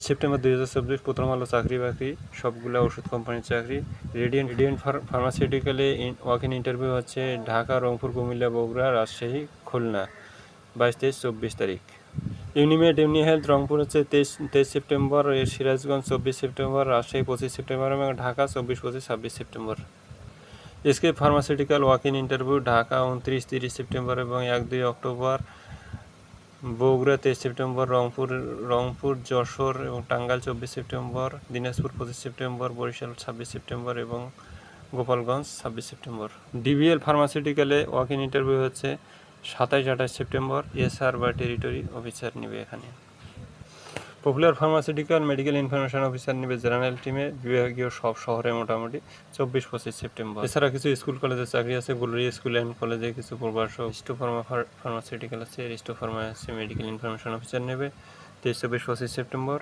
September 2024 প্রথম আলো চাকরি বাকরি সবগুলো ওষুধ কোম্পানির চাকরি। রেডিয়েন্ট ফার্মাসিউটিক্যালে ওয়াক ইন ইন্টারভিউ হচ্ছে ঢাকা, রংপুর, কুমিল্লা, বগুড়া, রাজশাহী, খুলনা 22-23-24 তারিখ। ইউনিমেড ইউনিহেলথ রংপুর হচ্ছে 23 September, Sirajganj 24 September, Rajshahi 25 September এবং Dhaka 24-25-26 September. SK pharmaceutical walk in interview Dhaka 29-30 September এবং 1-2 অক্টোবর, বগুড়া 23 সেপ্টেম্বর, রংপুর, যশোর এবং Tangail 24 September, Dinajpur 25 September, Barishal 26 September এবং গোপালগঞ্জ 26 সেপ্টেম্বর। ডিবিএল ফার্মাসিউটিক্যালে ওয়াক ইন ইন্টারভিউ হচ্ছে 27-28 সেপ্টেম্বর। এসআর বা টেরিটরি অফিসার নেবে এখানে। Popular pharmaceutical medical information officer নেবে জেনারেল টিমে, বিভাগীয় সব শহরে মোটামুটি 24-25 সেপ্টেম্বর। এছাড়া কিছু স্কুল কলেজের চাকরি আছে, গ্লোরিয়া স্কুল অ্যান্ড কলেজে কিছু প্রবাসক। রিস্টো ফার্মাসিউটিক্যাল আছে, রিস্টো ফার্মা আছে মেডিকেল ইনফরমেশন অফিসার নেবে 23-24-25 সেপ্টেম্বর।